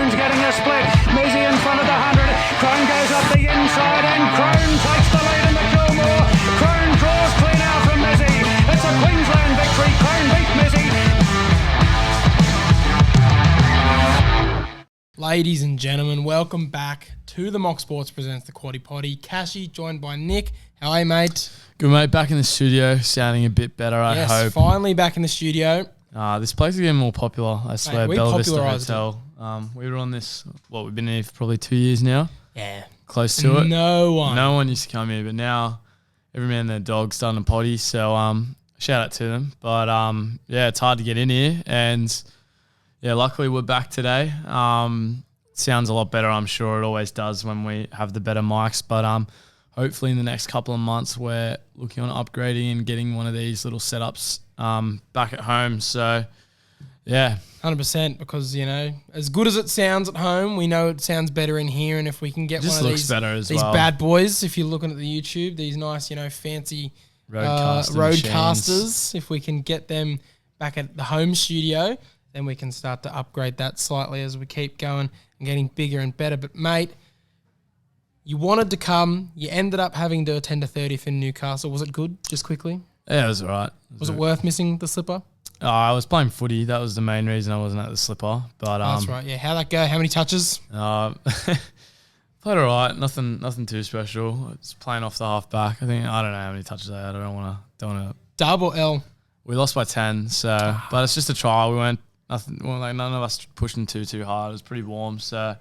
Crone's getting a split. Mizzy in front of the 100. Crone goes up the inside and Crone takes the lead in the Kilmore. Crone draws clean out from Mizzy. It's a Queensland victory. Crone beat Mizzy. Ladies and gentlemen, welcome back to the Mock Sports Presents the Quaddie Poddy. Cashy joined by Nick. How are you, mate? Good, mate. Back in the studio, sounding a bit better, I hope. Yes, finally back in the studio. This place is getting more popular, I swear. we Bella Vista popularised Hotel. We were on this, we've been here for probably 2 years now. Yeah. Close to it. No one used to come here, but now every man and their dog's starting to potty, so shout out to them. But yeah, it's hard to get in here, and yeah, luckily we're back today. Sounds a lot better, I'm sure it always does when we have the better mics, but hopefully in the next couple of months we're looking on upgrading and getting one of these little setups back at home. So yeah, 100%, because you know, as good as it sounds at home, we know it sounds better in here, and if we can get one of these bad boys, if you're looking at the YouTube, these nice, you know, fancy roadcasters, if we can get them back at the home studio, then we can start to upgrade that slightly as we keep going and getting bigger and better. But mate, you wanted to come, you ended up having to attend a 30th in Newcastle. Was it good, just quickly? Yeah, it was all right. Was it worth missing the slipper? I was playing footy. That was the main reason I wasn't at the slipper. But that's right. Yeah, how'd that go? How many touches? Played all right. Nothing too special. It's playing off the half back. I don't know how many touches I had. I don't want to. Double L. We lost by 10. So, but it's just a trial. We weren't nothing. Well, like none of us pushing too hard. It was pretty warm. So,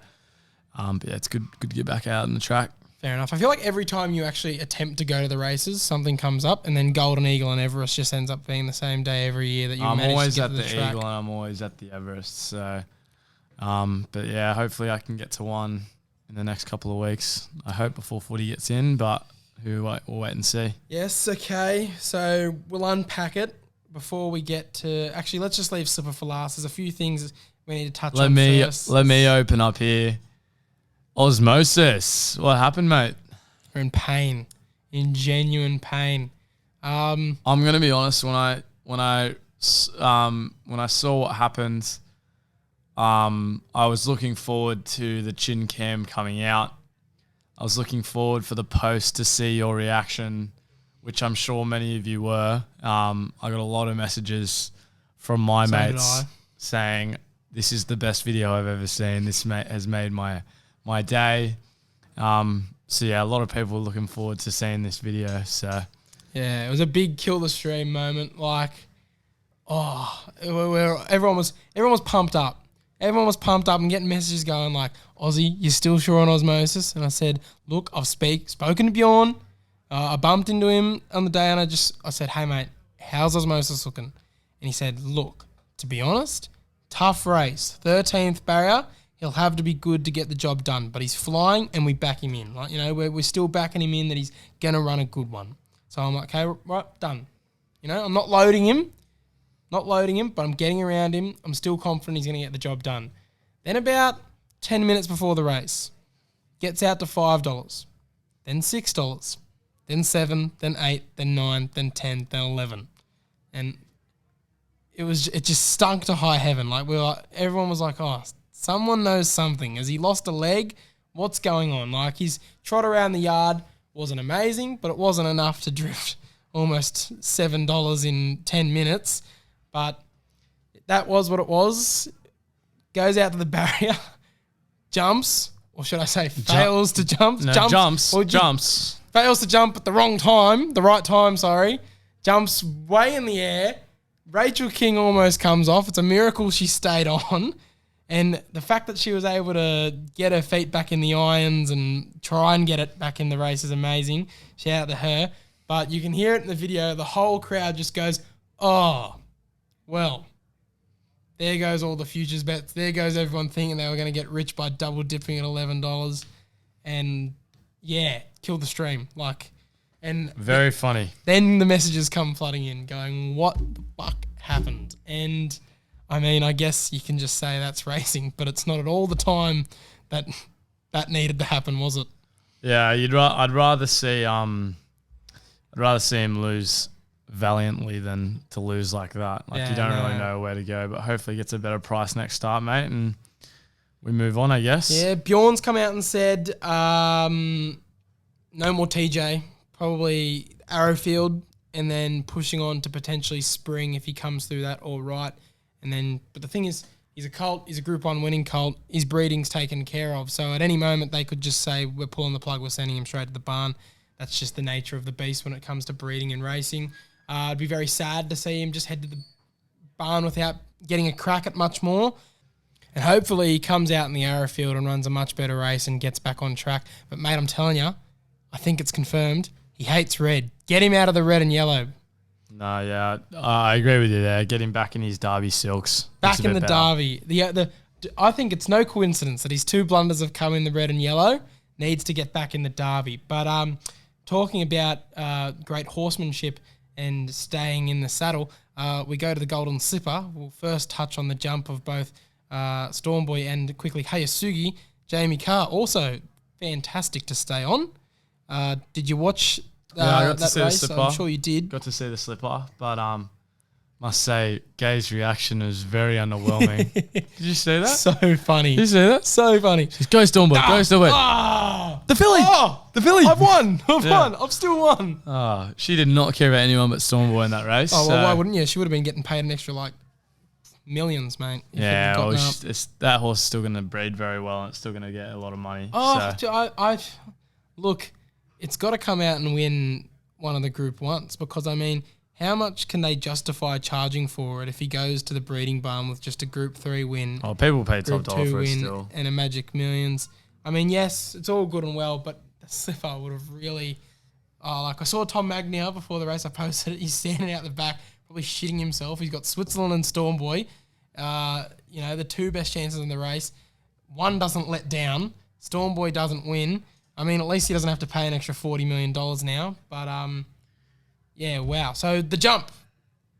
but yeah, it's good to get back out in the track. Fair enough. I feel like every time you actually attempt to go to the races, something comes up, and then Golden Eagle and Everest just ends up being the same day every year that you manage to get to the track. I'm always at the Eagle and I'm always at the Everest. So, but yeah, hopefully I can get to one in the next couple of weeks. I hope before footy gets in, but we'll wait and see. Yes, okay. So we'll unpack it before we get to... Actually, let's just leave slipper for last. There's a few things we need to touch on first. Let me open up here. Osmosis. What happened, mate? We're in pain. In genuine pain. I'm gonna be honest. When I saw what happened, I was looking forward to the chin cam coming out. I was looking forward for the post to see your reaction, which I'm sure many of you were. I got a lot of messages from my mates saying this is the best video I've ever seen. This has made my day. So yeah, a lot of people were looking forward to seeing this video. So yeah, it was a big kill the stream moment. Like, everyone was pumped up. Everyone was pumped up and getting messages going like, Aussie, you still sure on Osmosis? And I said, look, I've spoken to Bjorn. I bumped into him on the day and I said, hey mate, how's Osmosis looking? And he said, look, to be honest, tough race, 13th barrier. He'll have to be good to get the job done, but he's flying and we back him in. Like, you know, we're still backing him in that he's going to run a good one. So I'm like, okay, right, done. You know, I'm not loading him, but I'm getting around him. I'm still confident he's going to get the job done. Then about 10 minutes before the race, gets out to $5, then $6, then $7, then $8, then $9, then $10, then $11. And it just stunk to high heaven. Like, everyone was like, oh, someone knows something. Has he lost a leg? What's going on? Like, his trot around the yard wasn't amazing, but it wasn't enough to drift almost $7 in 10 minutes. But that was what it was. Goes out to the barrier, jumps, or should I say fails to jump? Jumps. Fails to jump at the right time, sorry. Jumps way in the air. Rachel King almost comes off. It's a miracle she stayed on. And the fact that she was able to get her feet back in the irons and try and get it back in the race is amazing. Shout out to her. But you can hear it in the video. The whole crowd just goes, oh, well, there goes all the futures bets. There goes everyone thinking they were going to get rich by double dipping at $11. And yeah, kill the stream. Very funny. Then the messages come flooding in going, what the fuck happened? And I mean, I guess you can just say that's racing, but it's not at all the time that needed to happen, was it? Yeah, I'd rather see him lose valiantly than to lose like that. You don't really know where to go, but hopefully he gets a better price next start, mate, and we move on, I guess. Yeah, Bjorn's come out and said no more TJ, probably Arrowfield, and then pushing on to potentially Spring if he comes through that all right. And then, but the thing is, he's a colt, he's a Group 1 winning colt, his breeding's taken care of. So at any moment they could just say, we're pulling the plug, we're sending him straight to the barn. That's just the nature of the beast when it comes to breeding and racing. It'd be very sad to see him just head to the barn without getting a crack at much more. And hopefully he comes out in the Arrowfield and runs a much better race and gets back on track. But mate, I'm telling you, I think it's confirmed. He hates red. Get him out of the red and yellow. No, yeah, I agree with you there. Get him back in his Derby silks. Back in the Derby. I think it's no coincidence that his 2 blunders have come in the red and yellow. Needs to get back in the Derby. But talking about great horsemanship and staying in the saddle, we go to the Golden Slipper. We'll first touch on the jump of both Stormboy and quickly Hayasugi. Jamie Carr, also fantastic to stay on. Did you watch I got to that see race? the slipper. I'm sure you did. Got to see the slipper, but must say, Gay's reaction was very underwhelming. Did you see that? So funny. Did you see that? So funny. Just go Stormboy, go Stormboy. The filly! The filly! I've won. I've still won. Oh, she did not care about anyone but Stormboy in that race. Oh, well, why wouldn't you? She would have been getting paid an extra, millions, mate. Yeah, well, that horse is still going to breed very well and it's still going to get a lot of money. Oh, so. Look, it's got to come out and win one of the Group 1s because, how much can they justify charging for it if he goes to the breeding barn with just a Group 3 win? Oh, people pay top Group dollar 2 for it win still. and a Magic Millions. Yes, it's all good and well, but the slipper would have really... I saw Tom Magnier before the race. I posted it. He's standing out the back, probably shitting himself. He's got Switzerland and Stormboy. The 2 best chances in the race. One doesn't let down. Stormboy doesn't win. At least he doesn't have to pay an extra $40 million now. But, yeah, wow. So the jump.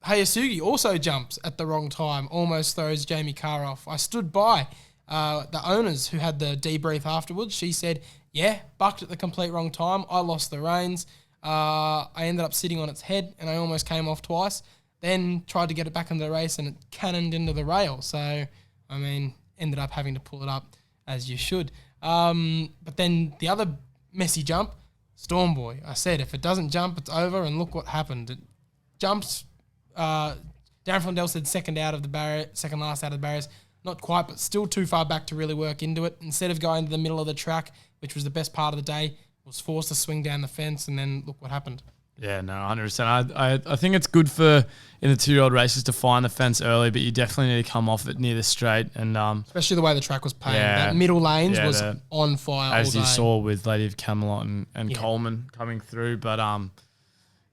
Hayasugi also jumps at the wrong time. Almost throws Jamie Carr off. I stood by the owners who had the debrief afterwards. She said, yeah, bucked at the complete wrong time. I lost the reins. I ended up sitting on its head and I almost came off twice. Then tried to get it back into the race and it cannoned into the rail. So, ended up having to pull it up as you should. But then the other messy jump, Stormboy. I said, if it doesn't jump, it's over, and look what happened. It jumps. Darren Flindell said second last out of the barriers. Not quite, but still too far back to really work into it. Instead of going to the middle of the track, which was the best part of the day, was forced to swing down the fence, and then look what happened. Yeah, no, 100%. I think it's good for in the 2-year-old races to find the fence early, but you definitely need to come off it near the straight. And especially the way the track was paying. That middle lanes was on fire all day. As you saw with Lady of Camelot and Coleman coming through. But,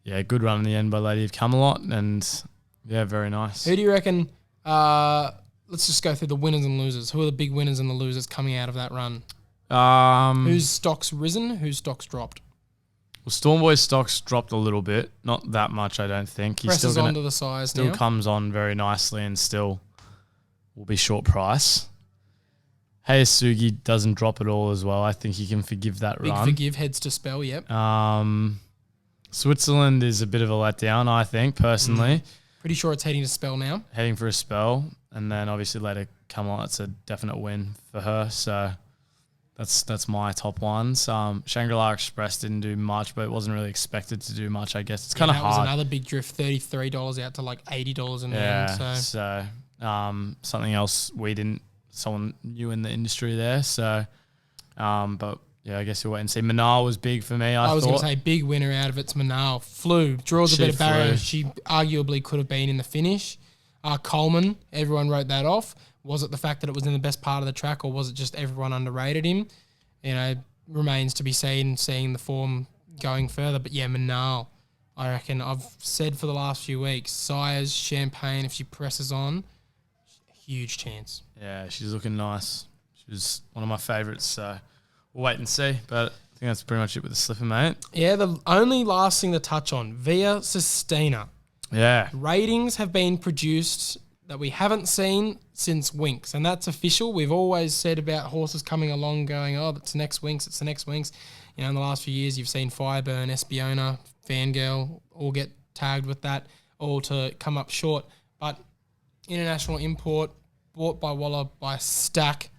good run in the end by Lady of Camelot. And, very nice. Who do you reckon... let's just go through the winners and losers. Who are the big winners and the losers coming out of that run? Whose stock's risen? Whose stock's dropped? Well, Stormboy's stock's dropped a little bit. Not that much, I don't think. He's Presses onto the size still now. Comes on very nicely and still will be short price. Hayasugi doesn't drop at all as well. I think he can forgive that run. Big forgive, heads to spell, yep. Switzerland is a bit of a letdown, I think, personally. Pretty sure it's heading to spell now. Heading for a spell. And then obviously later Camelot, it's a definite win for her. So... That's my top ones. Shangri-La Express didn't do much, but it wasn't really expected to do much, I guess. It's kind of hard. That was another big drift, $33 out to $80 in the end. So something else someone new in the industry there. So, but yeah, I guess you'll wait and see. Manal was big for me, I was going to say big winner out of it's Manal. Flew, draws a bit of barrier. She arguably could have been in the finish. Coleman, everyone wrote that off. Was it the fact that it was in the best part of the track, or was it just everyone underrated him? Remains to be seen, seeing the form going further. But yeah, Manal, I reckon I've said for the last few weeks, Sires, Champagne, if she presses on, huge chance. Yeah, she's looking nice. She was one of my favourites, so we'll wait and see. But I think that's pretty much it with the slipper, mate. Yeah, the only last thing to touch on, Via Sistina. Yeah. Ratings have been produced that we haven't seen since Winks, and that's official. We've always said about horses coming along going, it's the next Winks, it's the next Winks. In the last few years, you've seen Fireburn, Espiona, Fangirl all get tagged with that, all to come up short. But international import, bought by Waller by Stack,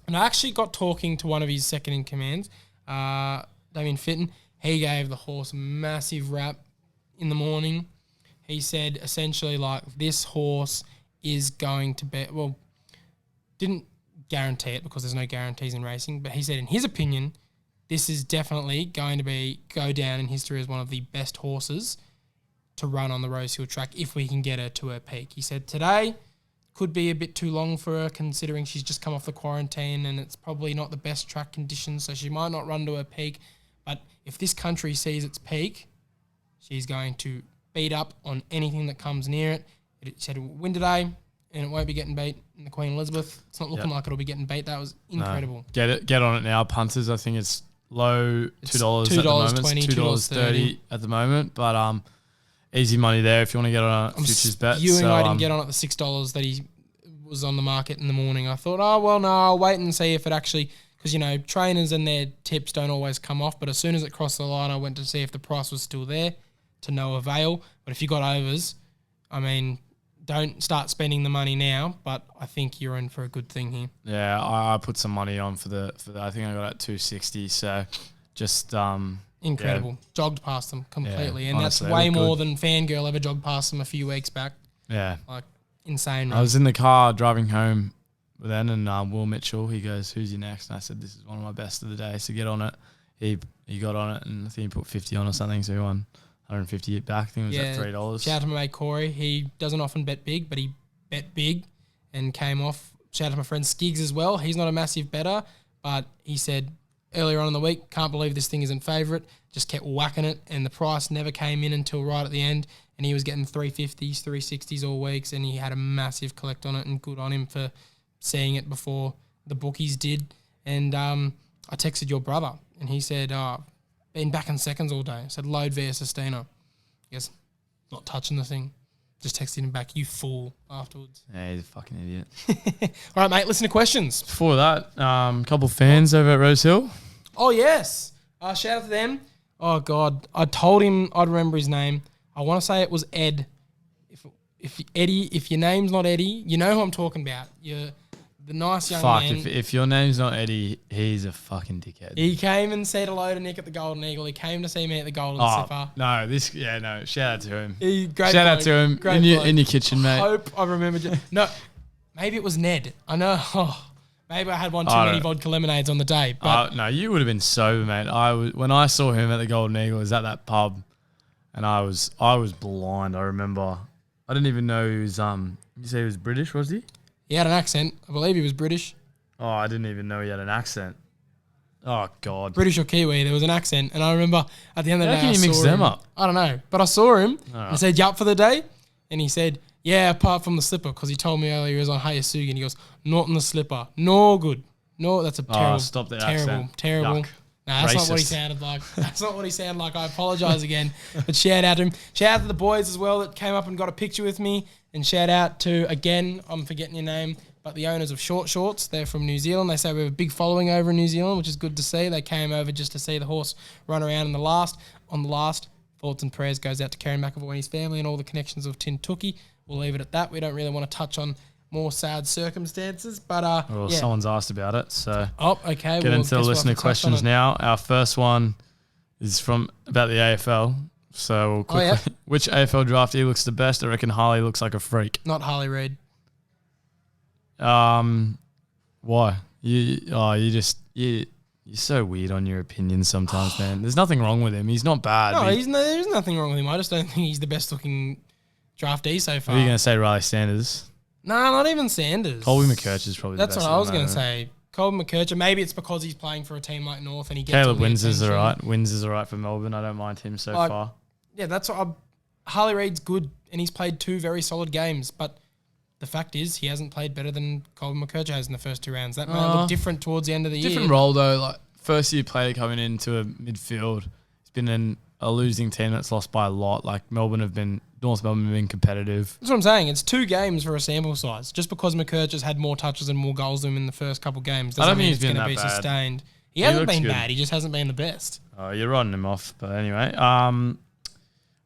And I actually got talking to one of his second in command, Damien Fitton. He gave the horse a massive rap in the morning. He said essentially like this horse is going to be, well, didn't guarantee it because there's no guarantees in racing, but he said in his opinion, this is definitely going to go down in history as one of the best horses to run on the Rosehill track if we can get her to her peak. He said today could be a bit too long for her considering she's just come off the quarantine and it's probably not the best track conditions, so she might not run to her peak. But if this country sees its peak, she's going to beat up on anything that comes near it. It said it will win today and it won't be getting beat in the Queen Elizabeth. It's not looking like it'll be getting beat. That was incredible. No. Get on it now, punters. I think it's low $2 at the moment. It's $2.30 at the moment. But easy money there if you want to get on a futures bet. I didn't get on at the $6 that he was on the market in the morning. I thought, I'll wait and see if it actually, because, trainers and their tips don't always come off. But as soon as it crossed the line, I went to see if the price was still there to no avail. But if you got overs, don't start spending the money now, but I think you're in for a good thing here. Yeah, I put some money on for the I think I got at 260, so just incredible. Jogged past them completely, and honestly, that's way more than Fangirl ever jogged past them a few weeks back. Yeah. Like insane. I was in the car driving home then, and Will Mitchell, he goes, "Who's you next?" And I said, "This is one of my best of the day, so get on it." He got on it, and I think he put 50 on or something, so he won 150 back. I think it was at $3. Shout out to my mate Corey. He doesn't often bet big, but he bet big and came off. Shout out to my friend Skiggs as well. He's not a massive bettor, but he said earlier on in the week, can't believe this thing isn't favourite. Just kept whacking it, and the price never came in until right at the end, and he was getting 350s, 360s all weeks, and he had a massive collect on it, and good on him for seeing it before the bookies did. And I texted your brother, and he said, been back in seconds all day. I said, load via Sistina. He goes, not touching the thing. Just texted him back, you fool, afterwards. Yeah, he's a fucking idiot. All right, mate, listen to questions. Before that, a couple of fans over at Rosehill. Oh, yes. Shout out to them. Oh, God. I told him I'd remember his name. I want to say it was Ed. If your name's not Eddie, you know who I'm talking about. You're the nice young man. If your name's not Eddie, he's a fucking dickhead. He came and said hello to Nick at the Golden Eagle. He came to see me at the Golden Slipper. No, shout out to him. Shout out to him in your kitchen, mate. I hope I remembered. No, maybe it was Ned. I know. Maybe I had one too many vodka lemonades on the day. But no, you would have been sober, mate. When I saw him at the Golden Eagle, it was at that pub, and I was blind. I remember. I didn't even know he was. You say he was British, was he? He had an accent. I believe he was British. Oh, I didn't even know he had an accent. Oh, God. British or Kiwi, there was an accent. And I remember at the end of the day, How can you mix them up? I don't know. But I saw him. I said, you up for the day? And he said, yeah, apart from the slipper, because he told me earlier he was on Hayasugi, and he goes, not in the slipper. No good. No, that's a terrible, stop the terrible. Yuck. Nah, that's not what he sounded like. That's not what he sounded like. I apologise again. But shout out to him. Shout out to the boys as well that came up and got a picture with me. And shout out to, again, I'm forgetting your name, but the owners of Short Shorts. They're from New Zealand. They say we have a big following over in New Zealand, which is good to see. They came over just to see the horse run around on the last. Thoughts and prayers goes out to Karen McAvoy and his family and all the connections of Tintuki. We'll leave it at that. We don't really want to touch on more sad circumstances, but someone's asked about it, so okay. Get into the listener questions now. Our first one is about the AFL. So we'll quickly, which AFL draftee looks the best? I reckon Harley looks like a freak. Not Harley Reid. Why? You're so weird on your opinions sometimes, man. There's nothing wrong with him. He's not bad. No, there's nothing wrong with him. I just don't think he's the best looking draftee so far. Are you going to say Riley Sanders? No, not even Sanders. Colby McKerch is probably the best. That's what I was going to say. Colby McKerch. Maybe it's because he's playing for a team like North and he gets Caleb Windsor's all right. Windsor's all right for Melbourne. I don't mind him so far. Yeah, that's what Harley Reid's good and he's played 2 very solid games, but the fact is he hasn't played better than Colby McKerch has in the first 2 rounds. That might look different towards the end of the year. Different role though. Like first year player coming into a midfield. It's been in a losing team that's lost by a lot. Like North Melbourne have been competitive. That's what I'm saying. It's 2 games for a sample size. Just because McKerch has had more touches and more goals than him in the first couple games doesn't mean it's going to be sustained. He hasn't been bad. He just hasn't been the best. Oh, you're writing him off. But anyway,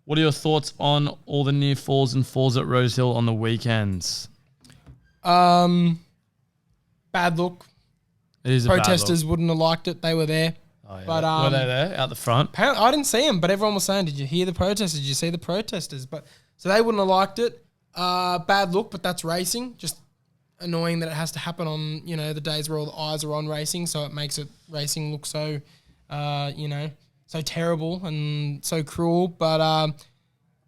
what are your thoughts on all the near falls and falls at Rosehill on the weekends? Bad look. It is a bad look. Protesters wouldn't have liked it. They were there. Oh, yeah. But were they there out the front? Apparently, I didn't see them, but everyone was saying, "Did you hear the protesters? Did you see the protesters?" But so they wouldn't have liked it. Bad look, but that's racing. Just annoying that it has to happen on the days where all the eyes are on racing, so it makes racing look so so terrible and so cruel. But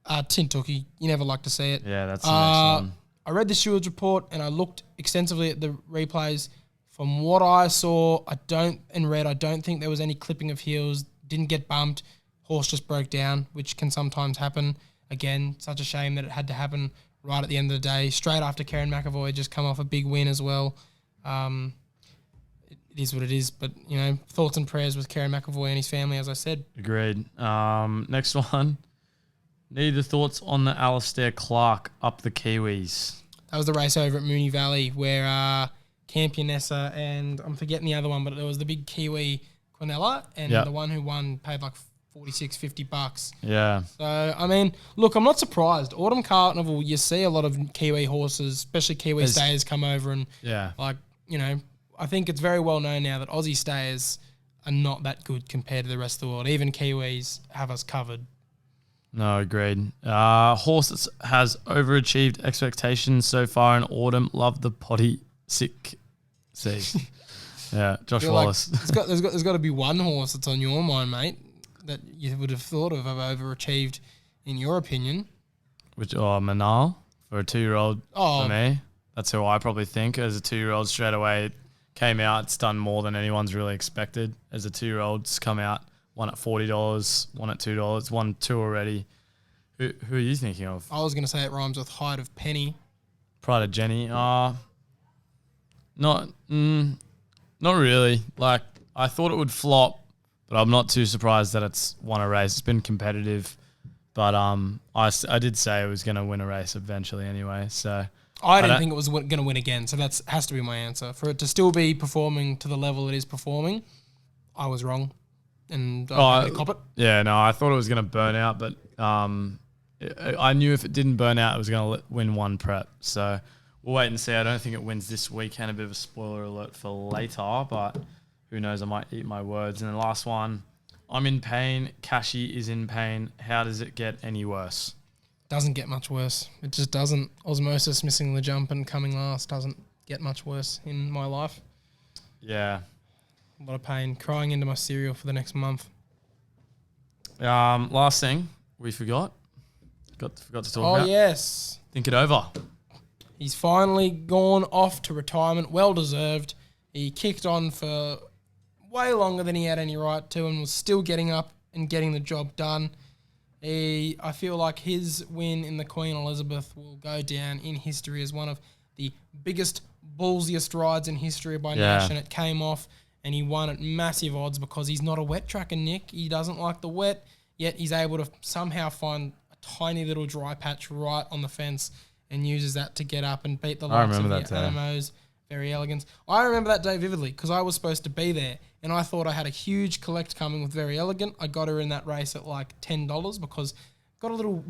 Tintuki, you never like to see it. Yeah, that's the next one. I read the stewards report and I looked extensively at the replays. From what I saw, I don't think there was any clipping of heels. Didn't get bumped. Horse just broke down, which can sometimes happen. Again, such a shame that it had to happen right at the end of the day. Straight after Karen McAvoy just come off a big win as well. It is what it is. But, thoughts and prayers with Karen McAvoy and his family, as I said. Agreed. Next one. Need the thoughts on the Alistair Clark up the Kiwis. That was the race over at Moonee Valley where Campionessa and I'm forgetting the other one, but there was the big Kiwi Quinella and the one who won paid like $46-50. Yeah. So, look, I'm not surprised. Autumn Carnival, you see a lot of Kiwi horses, especially Kiwi stayers come over and I think it's very well known now that Aussie stayers are not that good compared to the rest of the world. Even Kiwis have us covered. No, agreed. Horse that has overachieved expectations so far in autumn. Love the potty sick. See, yeah, Josh Wallace. Like, there's got to be one horse that's on your mind, mate, that you would have thought of overachieved, in your opinion. Manal for a 2-year-old for me. That's who I probably think as a 2-year-old straight away. It came out, it's done more than anyone's really expected. As a 2-year-old, it's come out. One at $40, one at $2, won 2 already. Who are you thinking of? I was going to say it rhymes with height of Penny. Pride of Jenny. Not really. Like, I thought it would flop, but I'm not too surprised that it's won a race. It's been competitive, but I did say it was going to win a race eventually anyway. So I didn't think it was going to win again. So that has to be my answer. For it to still be performing to the level it is performing, I was wrong. And I cop it. Yeah, no, I thought it was going to burn out, but I knew if it didn't burn out, it was going to win one prep. So we'll wait and see. I don't think it wins this weekend. A bit of a spoiler alert for later, but who knows? I might eat my words. And the last one, I'm in pain. Kashi is in pain. How does it get any worse? Doesn't get much worse. It just doesn't. Osmosis missing the jump and coming last doesn't get much worse in my life. Yeah. A lot of pain. Crying into my cereal for the next month. Last thing we forgot to talk about. Oh, yes. Think it over. He's finally gone off to retirement. Well deserved. He kicked on for way longer than he had any right to and was still getting up and getting the job done. I feel like his win in the Queen Elizabeth will go down in history as one of the biggest, ballsiest rides in history by Nash, and it came off and he won at massive odds because he's not a wet tracker, Nick. He doesn't like the wet, yet he's able to somehow find a tiny little dry patch right on the fence and uses that to get up and beat the likes of the Anamos, Very Elegance. I remember that day vividly because I was supposed to be there and I thought I had a huge collect coming with Very Elegant. I got her in that race at like $10 because got a little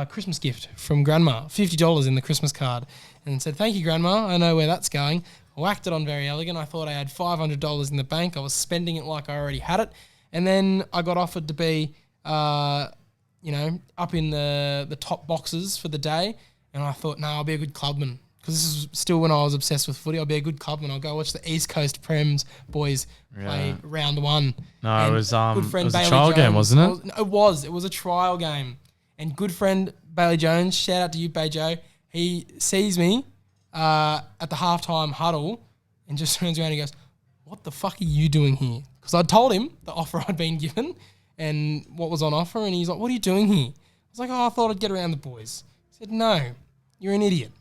Christmas gift from Grandma, $50 in the Christmas card, and said, "Thank you, Grandma. I know where that's going." I whacked it on Very Elegant. I thought I had $500 in the bank. I was spending it like I already had it. And then I got offered to be, up in the top boxes for the day. And I thought, no, I'll be a good clubman. Because this is still when I was obsessed with footy. I'll be a good clubman. I'll go watch the East Coast Prems boys play round one. No, and it was good friend a Bailey trial Jones, game, wasn't it? It was a trial game. And good friend Bailey Jones, shout out to you, Bajo, he sees me at the halftime huddle and just turns around and he goes, "What the fuck are you doing here?" Because I told him the offer I'd been given and what was on offer, and he's like, "What are you doing here?" I was like, "Oh, I thought I'd get around the boys." He said, "No, you're an idiot."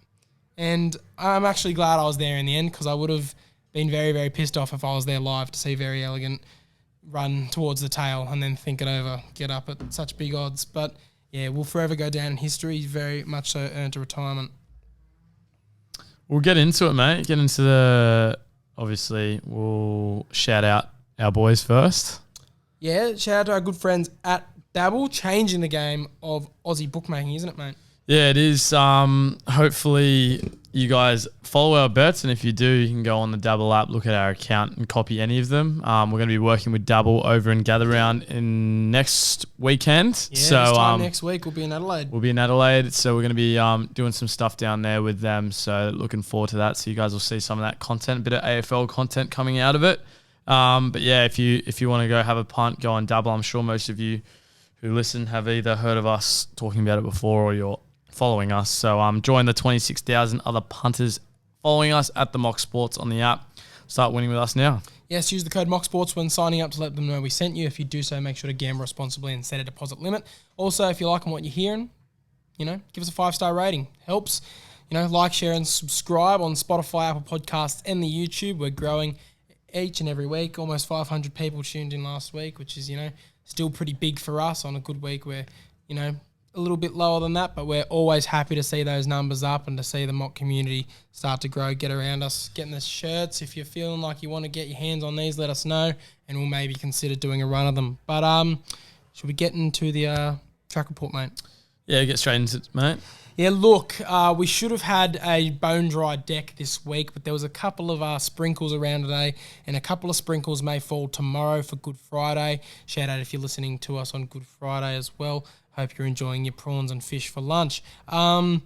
And I'm actually glad I was there in the end because I would have been very, very pissed off if I was there live to see Very Elegant run towards the tail and then think it over, get up at such big odds. But yeah, will forever go down in history. He's very much so earned a retirement. We'll get into it, mate. Obviously, we'll shout out our boys first. Yeah, shout out to our good friends at Dabble, changing the game of Aussie bookmaking, isn't it, mate? Yeah, it is. Hopefully, you guys follow our bets, and if you do, you can go on the Dabble app, look at our account, and copy any of them. We're going to be working with Dabble over in Gather Round in next weekend. Yeah, so this time next week we'll be in Adelaide. We'll be in Adelaide, so we're going to be doing some stuff down there with them. So looking forward to that. So you guys will see some of that content, a bit of AFL content coming out of it. But yeah, if you want to go have a punt, go on Dabble. I'm sure most of you who listen have either heard of us talking about it before or you're following us. So join the 26,000 other punters following us at the Mock Sports on the app. Start winning with us now. Yes, use the code MOCKSPORTS when signing up to let them know we sent you. If you do so, make sure to gamble responsibly and set a deposit limit. Also, if you're liking what you're hearing, give us a 5-star rating. Helps. Like, share, and subscribe on Spotify, Apple Podcasts, and the YouTube. We're growing each and every week. Almost 500 people tuned in last week, which is, still pretty big for us. On a good week, we're, a little bit lower than that, but we're always happy to see those numbers up and to see the mock community start to grow, get around us, getting the shirts. If you're feeling like you want to get your hands on these, let us know, and we'll maybe consider doing a run of them. But should we get into the track report, mate? Yeah, get straight into it, mate. Yeah, look, we should have had a bone-dry deck this week, but there was a couple of sprinkles around today, and a couple of sprinkles may fall tomorrow for Good Friday. Shout out if you're listening to us on Good Friday as well. Hope you're enjoying your prawns and fish for lunch. But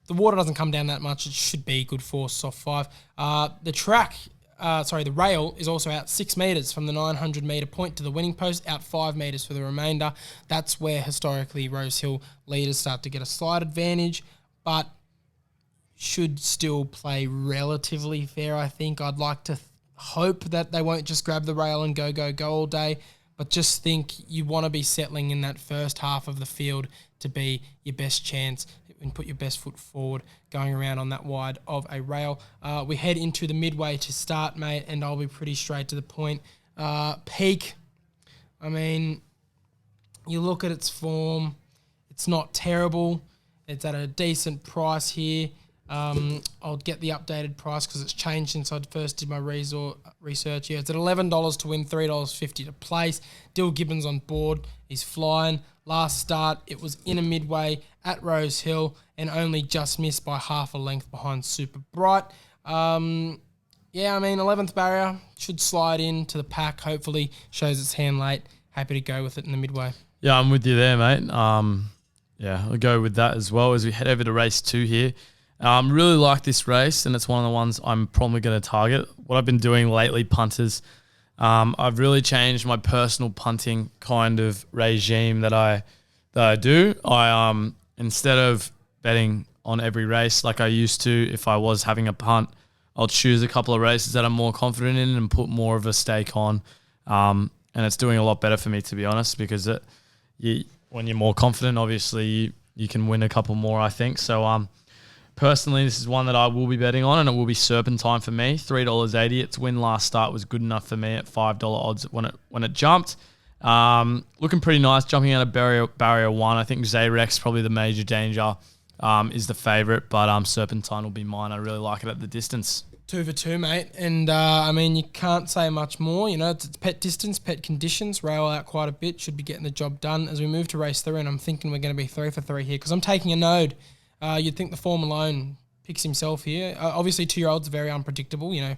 the water doesn't come down that much. It should be good for soft 5. The rail is also out 6 metres from the 900 metre point to the winning post, out 5 metres for the remainder. That's where historically Rosehill leaders start to get a slight advantage, but should still play relatively fair, I think. I'd like to hope that they won't just grab the rail and go all day, but just think you want to be settling in that first half of the field to be your best chance and put your best foot forward going around on that wide of a rail. We head into the midway to start, mate, and I'll be pretty straight to the point. Peak, you look at its form, it's not terrible. It's at a decent price here. I'll get the updated price because it's changed since I first did my research. Yeah, it's at $11 to win, $3.50 to place. Dill Gibbons on board. He's flying. Last start, it was in a midway at Rosehill and only just missed by half a length behind Super Bright. 11th barrier should slide into the pack. Hopefully shows its hand late. Happy to go with it in the midway. Yeah, I'm with you there, mate. I'll go with that as well as we head over to race 2 here. Really like this race, and it's one of the ones I'm probably going to target. What I've been doing lately, punters, I've really changed my personal punting kind of regime that I do. I instead of betting on every race like I used to, if I was having a punt, I'll choose a couple of races that I'm more confident in and put more of a stake on. And it's doing a lot better for me, to be honest, because when you're more confident, obviously you can win a couple more, I think. So personally, this is one that I will be betting on, and it will be Serpentine for me. $3.80. Its win last start was good enough for me at $5 odds when it jumped. Looking pretty nice, jumping out of barrier 1. I think Zayrex, probably the major danger, is the favourite, but Serpentine will be mine. I really like it at the distance. 2 for 2, mate. And, you can't say much more. It's pet distance, pet conditions. Rail out quite a bit. Should be getting the job done. As we move to race 3, and I'm thinking we're going to be 3 for 3 here because I'm taking a node. You'd think the form alone picks himself here. Obviously, 2-year-olds are very unpredictable. You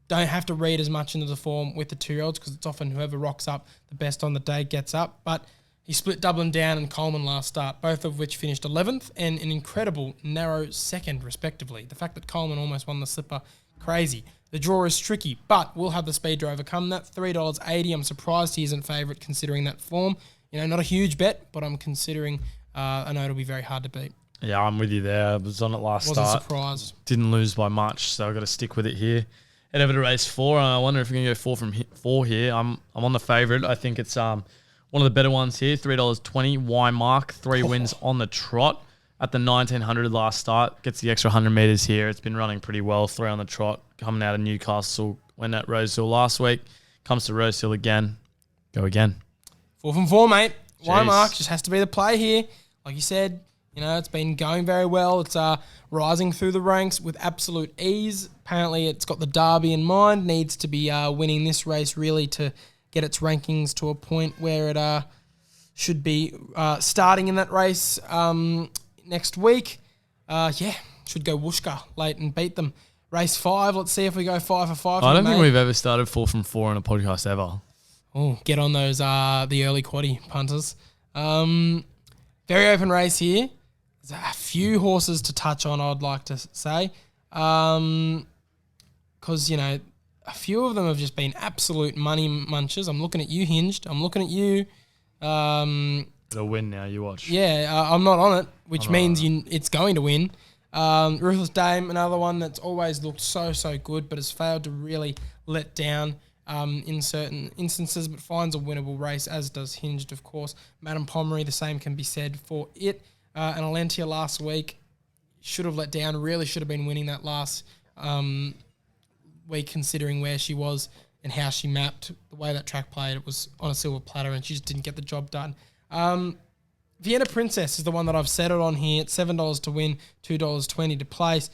don't have to read as much into the form with the 2-year-olds because it's often whoever rocks up the best on the day gets up. But he split Dublin Down and Coleman last start, both of which finished 11th and an incredible narrow second, respectively. The fact that Coleman almost won the slipper, crazy. The draw is tricky, but we'll have the speed to overcome that. $3.80. I'm surprised he isn't favourite considering that form. Not a huge bet, but I'm considering I know it'll be very hard to beat. Yeah, I'm with you there. I was on it last start. Wasn't surprised. Didn't lose by much, so I've got to stick with it here. Head over to race 4. I wonder if we're going to go 4 here. I'm on the favourite. I think it's one of the better ones here. $3.20. Y Mark. 3 wins on the trot at the 1900 last start. Gets the extra 100 metres here. It's been running pretty well. 3 on the trot. Coming out of Newcastle. Went at Rosehill last week. Comes to Rosehill again. Go again. 4 from 4, mate. Jeez. Y Mark just has to be the play here. Like you said, it's been going very well. It's rising through the ranks with absolute ease. Apparently, it's got the Derby in mind. Needs to be winning this race really to get its rankings to a point where it should be starting in that race next week. should go whooshka late and beat them. Race 5, let's see if we go 5 for 5. I don't think we've ever started 4 from 4 on a podcast ever. Oh, get on those the early quaddie punters. Very open race here. There's a few horses to touch on, I'd like to say. Because, a few of them have just been absolute money munchers. I'm looking at you, Hinged. I'm looking at you. It'll win now, you watch. Yeah, I'm not on it, which means it's going to win. Ruthless Dame, another one that's always looked so good, but has failed to really let down in certain instances, but finds a winnable race, as does Hinged, of course. Madame Pomeroy, the same can be said for it. And Alentia last week should have let down, really should have been winning that last week, considering where she was and how she mapped. The way that track played, it was on a silver platter, and she just didn't get the job done. Vienna Princess is the one that I've settled on here. It's $7 to win, $2.20 to place.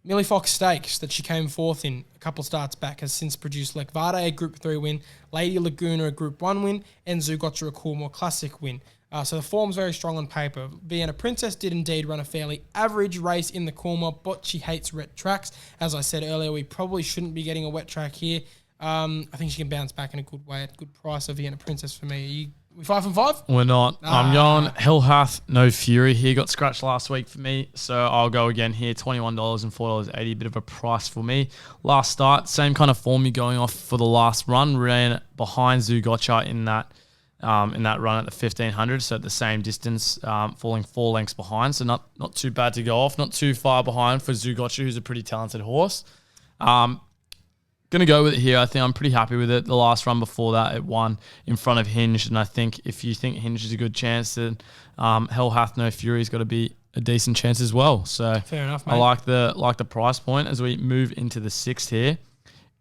Millie Fox Stakes that she came fourth in a couple starts back has since produced Lekvade, a Group 3 win, Lady Laguna, a Group 1 win, and Zougotcha, a Coolmore Classic win. So the form's very strong on paper. Vienna Princess did indeed run a fairly average race in the Coolmore, but she hates wet tracks. As I said earlier, we probably shouldn't be getting a wet track here. I think she can bounce back in a good way at a good price. So Vienna Princess for me. We 5 from 5? We're not. I'm going Hell Hath No Fury here. Got scratched last week for me, so I'll go again here. $21 and $4.80. A bit of a price for me. Last start, same kind of form you're going off for the last run. Ran behind Zougotcha in that run at the 1500, so at the same distance, falling 4 lengths behind. So not too bad to go off. Not too far behind for Zougotcha, who's a pretty talented horse. Going to go with it here. I think I'm pretty happy with it. The last run before that, it won in front of Hinged, and I think if you think Hinged is a good chance, then Hell Hath No Fury's got to be a decent chance as well. So fair enough, mate. I like the price point as we move into the 6th here.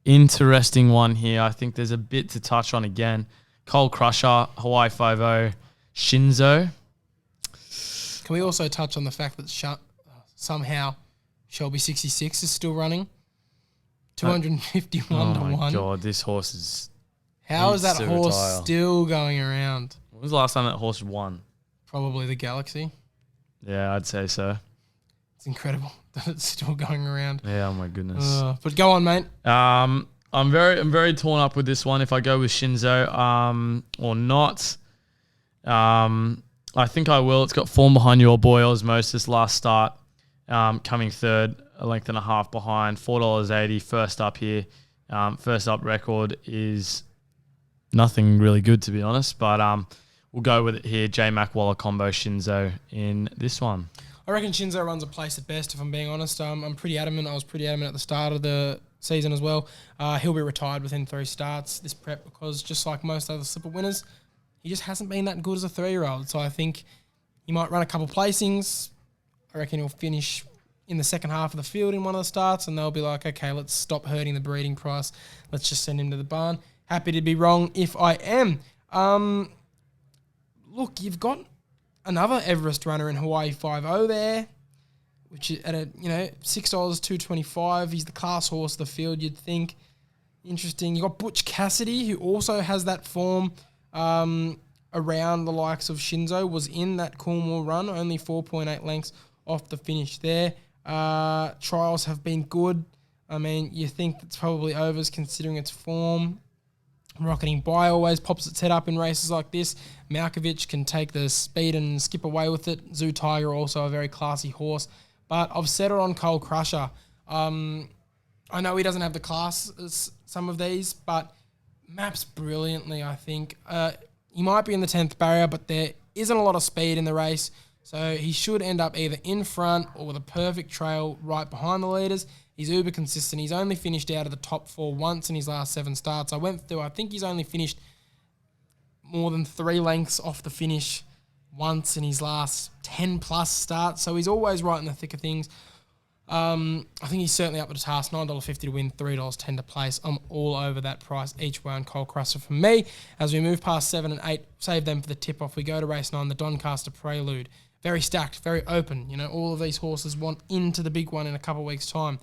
Interesting one here. I think there's a bit to touch on again. Coal Crusher, Hawaii 5-0, Shinzo. Can we also touch on the fact that somehow Shelby 66 is still running? 251 to 1. Oh my God, this horse is... How is that horse still going around? When was the last time that horse won? Probably the Galaxy. Yeah, I'd say so. It's incredible that it's still going around. Yeah, oh my goodness. But go on, mate. I'm very torn up with this one. If I go with Shinzo or not, I think I will. It's got form behind your boy Osmosis last start, coming third, a length and a half behind, $4.80. First up here, first up record is nothing really good to be honest, but we'll go with it here. J Mac Waller combo Shinzo in this one. I reckon Shinzo runs a place at best, if I'm being honest. I'm pretty adamant. I was pretty adamant at the start of the season as well. He'll be retired within 3 starts this prep because just like most other slipper winners, he just hasn't been that good as a 3-year-old. So I think he might run a couple placings. I reckon he'll finish in the second half of the field in one of the starts, and they'll be like, okay, let's stop hurting the breeding price. Let's just send him to the barn. Happy to be wrong if I am. Look, you've got another Everest runner in Hawaii 5-0 there, which is at $6, $2.25. He's the class horse of the field, you'd think. Interesting. You got Butch Cassidy, who also has that form around the likes of Shinzo, was in that Coolmore run, only 4.8 lengths off the finish there. Trials have been good. I mean, you think it's probably overs considering its form. Rocketing By always pops its head up in races like this. Malkovich can take the speed and skip away with it. Zoo Tiger, also a very classy horse. But I've settled on Coal Crusher. I know he doesn't have the class as some of these, but maps brilliantly, I think. He might be in the 10th barrier, but there isn't a lot of speed in the race. So he should end up either in front or with a perfect trail right behind the leaders. He's uber consistent. He's only finished out of the top 4 once in his last 7 starts. I went through, I think he's only finished more than 3 lengths off the finish once in his last 10 plus starts. So he's always right in the thick of things. I think he's certainly up to the task. $9.50 to win, $3.10 to place. I'm all over that price each way on Coal Crusher for me. As we move past 7 and 8, save them for the tip-off. We go to race 9, the Doncaster Prelude. Very stacked, very open. You know, all of these horses want into the big one in a couple of weeks' time,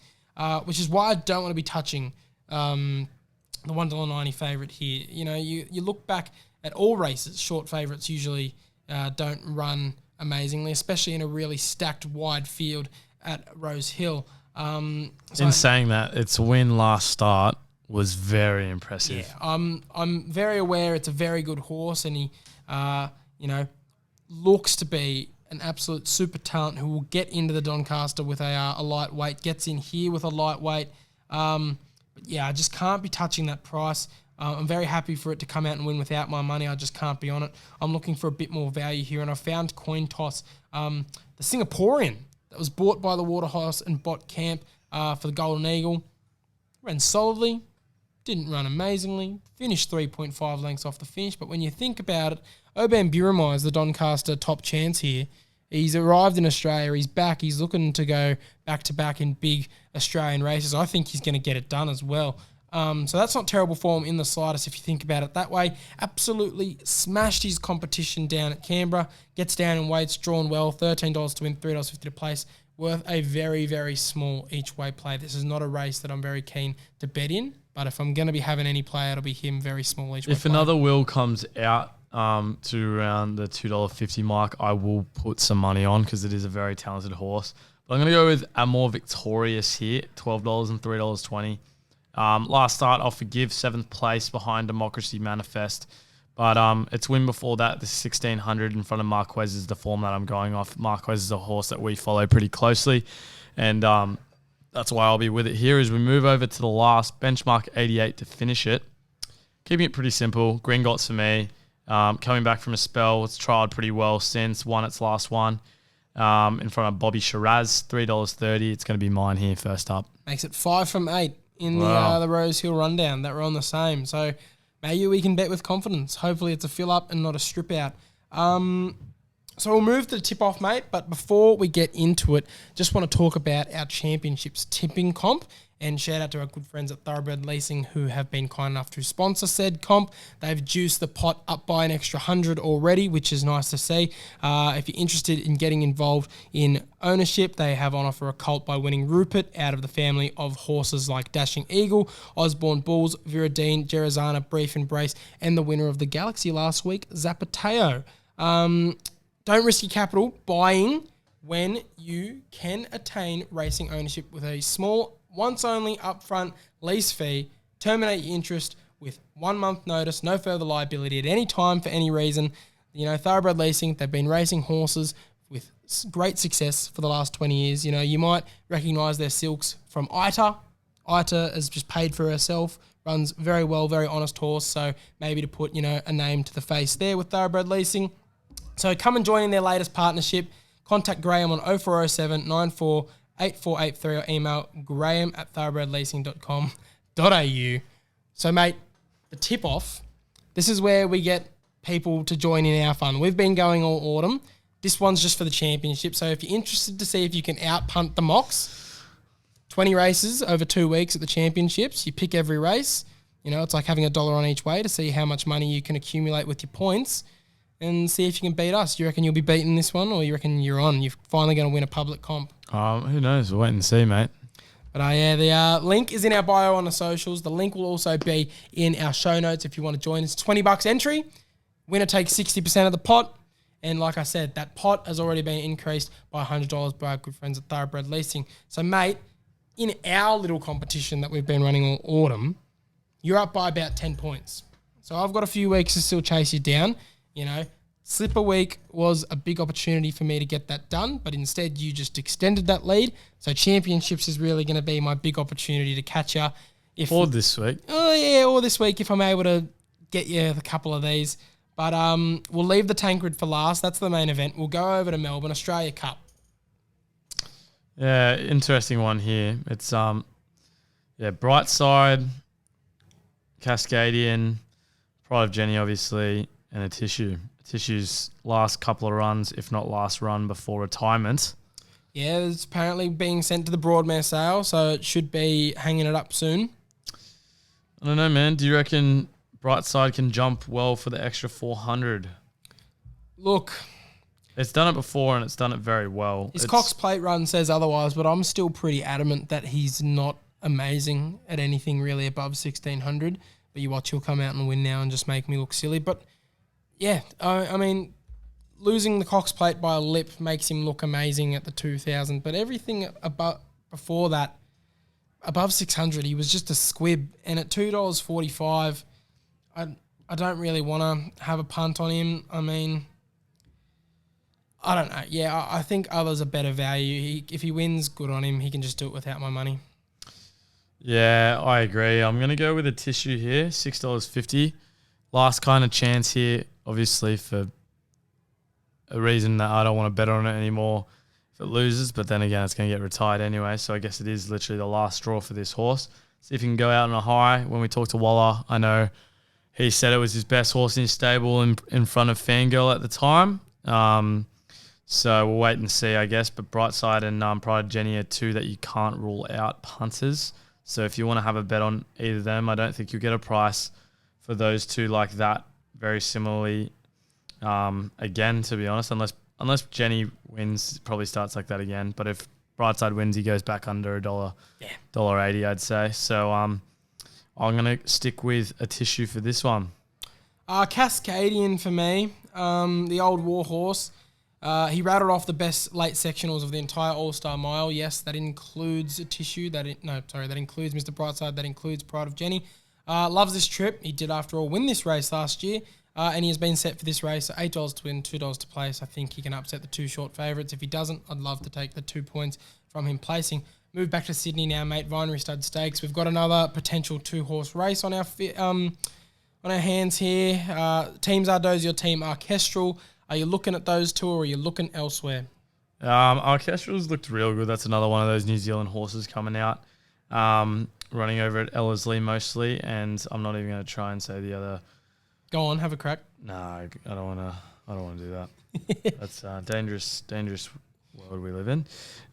which is why I don't want to be touching the $1.90 favourite here. You know, you look back at all races, short favourites usually don't run amazingly, especially in a really stacked wide field at Rosehill. In saying that, its win last start was very impressive. Yeah, I'm very aware it's a very good horse, and he, looks to be an absolute super talent who will get into the Doncaster with a lightweight, gets in here with a lightweight. But yeah, I just can't be touching that price. I'm very happy for it to come out and win without my money. I just can't be on it. I'm looking for a bit more value here, and I found Coin Toss, the Singaporean that was bought by the Waterhouse and Bot Camp for the Golden Eagle. Ran solidly, didn't run amazingly, finished 3.5 lengths off the finish. But when you think about it, Oban Burama is the Doncaster top chance here. He's arrived in Australia. He's back. He's looking to go back-to-back in big Australian races. I think he's going to get it done as well. So that's not terrible form in the slightest if you think about it that way. Absolutely smashed his competition down at Canberra. Gets down in weights, drawn well. $13 to win, $3.50 to place. Worth a very, very small each way play. This is not a race that I'm very keen to bet in. But if I'm going to be having any play, it'll be him, very small each way If play. another wheel comes out to around the $2.50 mark, I will put some money on because it is a very talented horse. But I'm going to go with a more victorious here, $12 and $3.20. Last start, I'll forgive 7th place behind Democracy Manifest. But its win before that, the 1600 in front of Marquez is the form that I'm going off. Marquez is a horse that we follow pretty closely. And that's why I'll be with it here as we move over to the last, benchmark 88 to finish it. Keeping it pretty simple. Gringotts for me. Coming back from a spell, it's trialled pretty well since won its last one. In front of Bobby Shiraz, $3.30. It's going to be mine here first up. Makes it 5 from 8 in the Rosehill Rundown that were on the same. So maybe we can bet with confidence. Hopefully it's a fill up and not a strip out. So we'll move to the tip off, mate. But before we get into it, just want to talk about our championships tipping comp. And shout out to our good friends at Thoroughbred Leasing who have been kind enough to sponsor said comp. They've juiced the pot up by an extra 100 already, which is nice to see. If you're interested in getting involved in ownership, they have on offer a colt by winning Rupert out of the family of horses like Dashing Eagle, Osborne Bulls, Viridine, Gerazana, Brief Embrace, and the winner of the Galaxy last week, Zapateo. Don't risk your capital buying when you can attain racing ownership with a small, once-only upfront lease fee. Terminate your interest with 1 month notice, no further liability at any time for any reason. Thoroughbred Leasing, they've been racing horses with great success for the last 20 years. You might recognise their silks from Ita. Ita has just paid for herself, runs very well, very honest horse. So maybe to put, a name to the face there with Thoroughbred Leasing. So come and join in their latest partnership. Contact Graham on 0407 94 8483 or email graham@thoroughbredleasing.com.au. So, mate, the tip-off, this is where we get people to join in our fun. We've been going all autumn. This one's just for the championship. So if you're interested to see if you can out-punt the mocks, 20 races over 2 weeks at the championships, you pick every race. It's like having $1 on each way to see how much money you can accumulate with your points and see if you can beat us. You reckon you'll be beating this one, or you reckon you're finally going to win a public comp? Who knows? We'll wait and see, mate. But the link is in our bio on the socials. The link will also be in our show notes if you want to join. It's $20 entry. Winner takes 60% of the pot. And like I said, that pot has already been increased by $100 by our good friends at Thoroughbred Leasing. So, mate, in our little competition that we've been running all autumn, you're up by about 10 points. So I've got a few weeks to still chase you down. Slipper week was a big opportunity for me to get that done, but instead you just extended that lead. So championships is really going to be my big opportunity to catch you. Or this week. Oh, yeah, or this week if I'm able to get you a couple of these. But we'll leave the Tancred for last. That's the main event. We'll go over to Melbourne, Australia Cup. Yeah, interesting one here. It's Brightside, Cascadian, Pride of Jenny, obviously, and a Tissue. Tissue's last couple of runs, if not last run before retirement. Yeah, it's apparently being sent to the Broadmare sale, so it should be hanging it up soon. I don't know, man. Do you reckon Brightside can jump well for the extra 400? Look, it's done it before and it's done it very well. His Cox Plate run says otherwise, but I'm still pretty adamant that he's not amazing at anything really above 1600. But you watch, he'll come out and win now and just make me look silly. But yeah, I mean, losing the Cox Plate by a lip makes him look amazing at the 2,000, but everything before that, above 600, he was just a squib. And at $2.45, I don't really want to have a punt on him. I mean, I don't know. Yeah, I think others are better value. If he wins, good on him. He can just do it without my money. Yeah, I agree. I'm going to go with a tissue here, $6.50. Last kind of chance here, obviously, for a reason that I don't want to bet on it anymore if it loses. But then again, it's going to get retired anyway. So I guess it is literally the last straw for this horse. See if he can go out on a high. When we talked to Waller, I know he said it was his best horse in his stable in front of Fangirl at the time. So we'll wait and see, I guess. But Brightside and Pride Jenny are two that you can't rule out punters. So if you want to have a bet on either of them, I don't think you'll get a price for those two like that. Very similarly, again, to be honest, unless Jenny wins, it probably starts like that again. But if Brightside wins, he goes back under $1.80, I'd say. So I'm going to stick with a tissue for this one. Cascadian for me, the old war horse. He rattled off the best late sectionals of the entire All-Star Mile. Yes, that includes a tissue. That includes Mr. Brightside. That includes Pride of Jenny. Loves this trip. He did, after all, win this race last year. And he has been set for this race. So $8 to win, $2 to place. I think he can upset the two short favourites. If he doesn't, I'd love to take the 2 points from him placing. Move back to Sydney now, mate. Vinery Stud Stakes. We've got another potential two-horse race on our hands here. Team Zardozi or Team Orchestral. Are you looking at those two or are you looking elsewhere? Orchestral's looked real good. That's another one of those New Zealand horses coming out. Running over at Ellerslie mostly. And I'm not even going to try and say the other. Go on, have a crack. No, I don't want to do that. That's dangerous world we live in.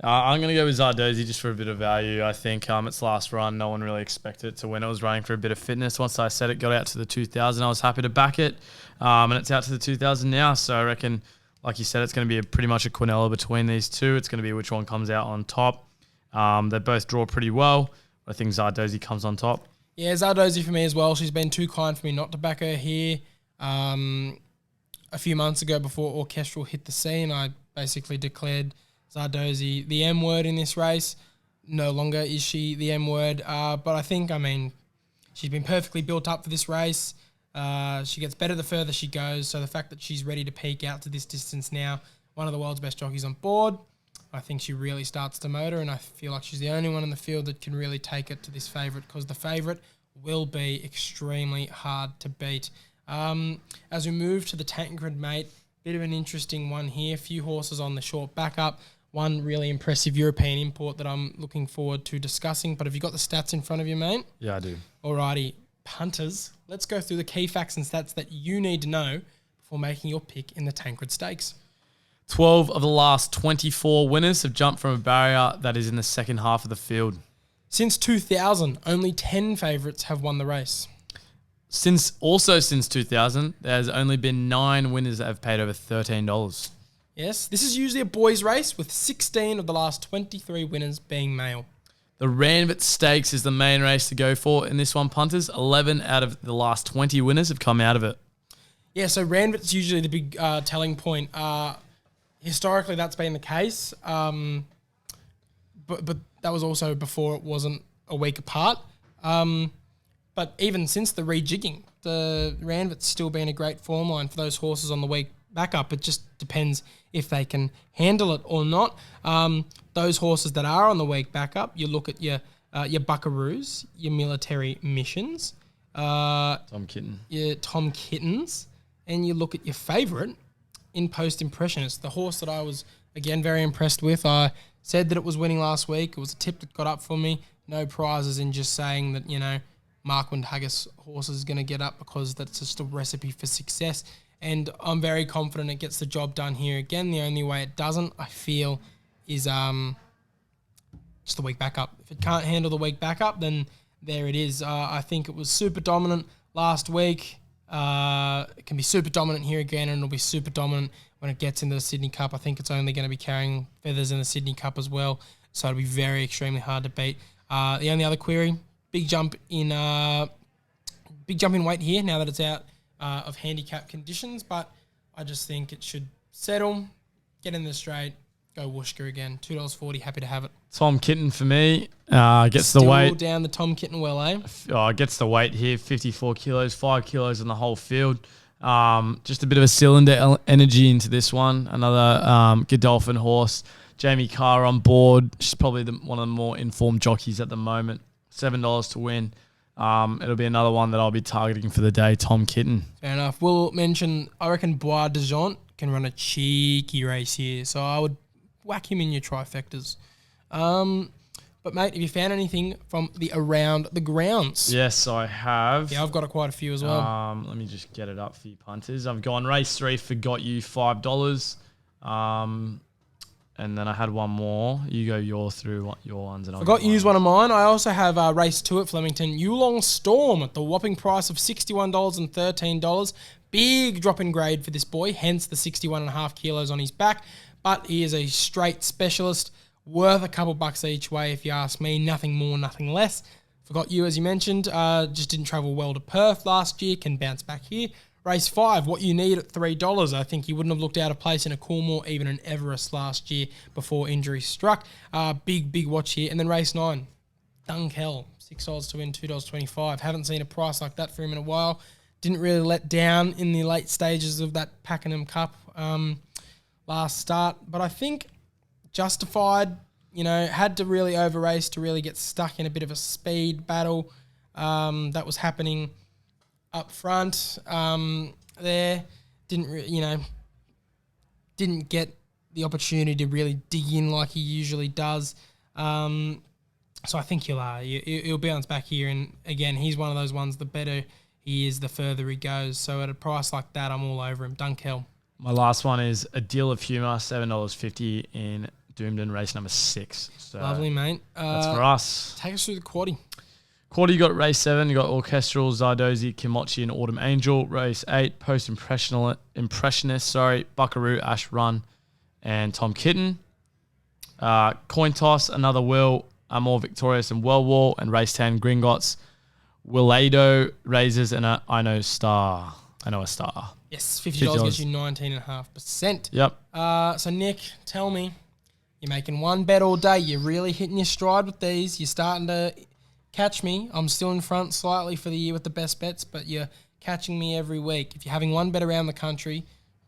I'm going to go with Zardozi just for a bit of value. I think its last run, no one really expected it to win. It was running for a bit of fitness. Once I said it got out to the 2,000, I was happy to back it. And it's out to the 2,000 now. So I reckon, like you said, it's going to be pretty much a quinella between these two. It's going to be which one comes out on top. They both draw pretty well. I think Zardozi comes on top. Yeah, Zardozi for me as well. She's been too kind for me not to back her here. A few months ago before Orchestral hit the scene, I basically declared Zardozi the M word in this race. No longer is she the M word, but I think, she's been perfectly built up for this race. She gets better the further she goes, so the fact that she's ready to peak out to this distance now, one of the world's best jockeys on board, I think she really starts to motor, and I feel like she's the only one in the field that can really take it to this favourite, because the favourite will be extremely hard to beat. As we move to the Tancred, mate, bit of an interesting one here. Few horses on the short backup. One really impressive European import that I'm looking forward to discussing. But have you got the stats in front of you, mate? Yeah, I do. Alrighty, punters. Let's go through the key facts and stats that you need to know before making your pick in the Tancred Stakes. 12 of the last 24 winners have jumped from a barrier that is in the second half of the field. Since 2000, only 10 favourites have won the race. Since 2000, there's only been 9 winners that have paid over $13. Yes, this is usually a boys' race with 16 of the last 23 winners being male. The Ranvit Stakes is the main race to go for in this one, punters. 11 out of the last 20 winners have come out of it. Yeah, so Ranvit's usually the big telling point. Historically, that's been the case, but that was also before it wasn't a week apart. But even since the rejigging, the Ranvit's still been a great form line for those horses on the week back up. It just depends if they can handle it or not. Those horses that are on the week back up, you look at your Buckaroos, your Military Missions, Tom Kitten. your Tom Kittens, and you look at your favourite, In Post Impressionist, the horse that I was, again, very impressed with. I said that it was winning last week. It was a tip that got up for me. No prizes in just saying that, Marquand Haggis horse is going to get up because that's just a recipe for success. And I'm very confident it gets the job done here again. The only way it doesn't, I feel, is just the week back up. If it can't handle the week back up, then there it is. I think it was super dominant last week. It can be super dominant here again, and it'll be super dominant when it gets into the Sydney Cup. I think it's only going to be carrying feathers in the Sydney Cup as well, so it'll be extremely hard to beat. The only other query, big jump in weight here now that it's out of handicap conditions, but I just think it should settle, get in the straight, go Wooshka again. $2.40, happy to have it. Tom Kitten for me. Gets Still the weight. down the Tom Kitten well, eh? Gets the weight here, 54 kilos, 5 kilos on the whole field. Just a bit of a cylinder energy into this one. Another Godolphin horse. Jamie Carr on board. She's probably one of the more informed jockeys at the moment. $7 to win. It'll be another one that I'll be targeting for the day, Tom Kitten. Fair enough. We'll mention, I reckon Bois de Jean can run a cheeky race here, so I would whack him in your trifectas. But, mate, have you found anything from the around the grounds? Yes, I have. Yeah, I've got quite a few as well. Let me just get it up for you punters. I've gone race 3, forgot you, $5. And then I had one more. You go your ones. And I got to use one of mine. I also have race 2 at Flemington. Yulong Storm at the whopping price of $61 and $13. Big drop in grade for this boy, hence the 61.5 kilos on his back. But he is a straight specialist, worth a couple bucks each way if you ask me. Nothing more, nothing less. Forgot you, as you mentioned. Just didn't travel well to Perth last year. Can bounce back here. Race 5, what you need at $3. I think he wouldn't have looked out of place in a Coolmore, even an Everest last year before injury struck. Big watch here. And then race 9, Dunkell, $6 to win, $2.25. Haven't seen a price like that for him in a while. Didn't really let down in the late stages of that Pakenham Cup last start. But I think justified, had to really over-race to really get stuck in a bit of a speed battle that was happening up front there. Didn't get the opportunity to really dig in like he usually does. So I think he'll bounce back here. And again, he's one of those ones, the better he is, the further he goes. So at a price like that, I'm all over him. Dunkell. My last one is A Deal of Humour, $7.50 in Doomden, race number 6. So lovely, mate. That's for us. Take us through the quaddie. Quaddie, you got race 7. You got Orchestral, Zardozi, Kimochi, and Autumn Angel. Race 8, Post Impressionist, Buckaroo, Ash Run, and Tom Kitten. Coin Toss, Another Will, More Victorious, and Well Wall. And race 10, Gringotts, Willado, Razors, and I Know a Star. Yes, $50 gets you 19.5%. Yep. So, Nick, tell me, you're making one bet all day. You're really hitting your stride with these. You're starting to catch me. I'm still in front slightly for the year with the best bets, but you're catching me every week. If you're having one bet around the country,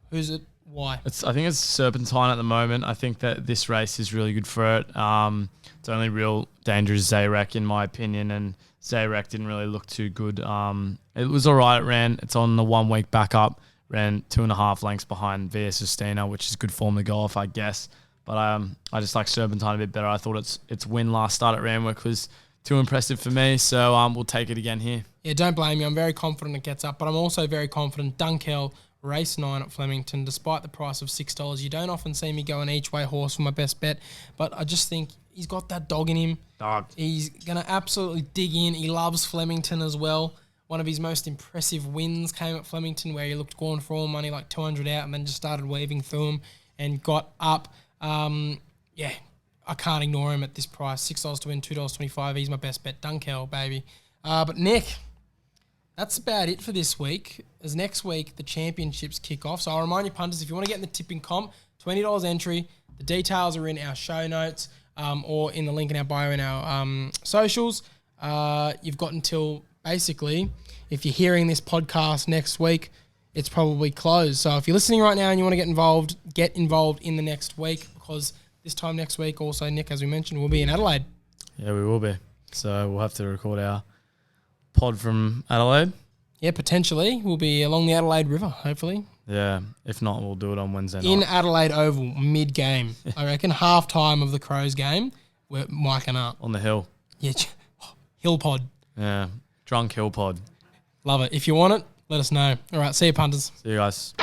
who's it? Why? I think it's Serpentine at the moment. I think that this race is really good for it. It's only real danger is Zayrek, in my opinion, and Zayrek didn't really look too good. It was all right. It ran. It's on the 1 week backup. Ran 2.5 lengths behind Via Sistina, which is good form to go off, I guess. But I just like Serpentine a bit better. I thought its win last start at Randwick was too impressive for me, so we'll take it again here. Yeah, don't blame me. I'm very confident it gets up, but I'm also very confident Dunkell, race 9 at Flemington, despite the price of $6. You don't often see me go an each way horse for my best bet, but I just think he's got that dog in him. He's going to absolutely dig in. He loves Flemington as well. One of his most impressive wins came at Flemington, where he looked gone for all money, like 200 out, and then just started weaving through them and got up. I can't ignore him at this price. $6 to win, $2.25. He's my best bet. Dunkell, baby. But Nick, that's about it for this week. As next week, the championships kick off. So I'll remind you, punters, if you want to get in the tipping comp, $20 entry. The details are in our show notes or in the link in our bio in our socials. You've got until, basically, if you're hearing this podcast next week, it's probably closed. So if you're listening right now and you want to get involved in the next week, because this time next week, also, Nick, as we mentioned, we'll be in Adelaide. Yeah, we will be. So we'll have to record our pod from Adelaide. Yeah, potentially. We'll be along the Adelaide River, hopefully. Yeah. If not, we'll do it on Wednesday night. In Adelaide Oval, mid-game. I reckon half-time of the Crows game, we're miking up. On the hill. Yeah, hill pod. Yeah, drunk hill pod. Love it. If you want it, let us know. All right, see you, punters. See you guys.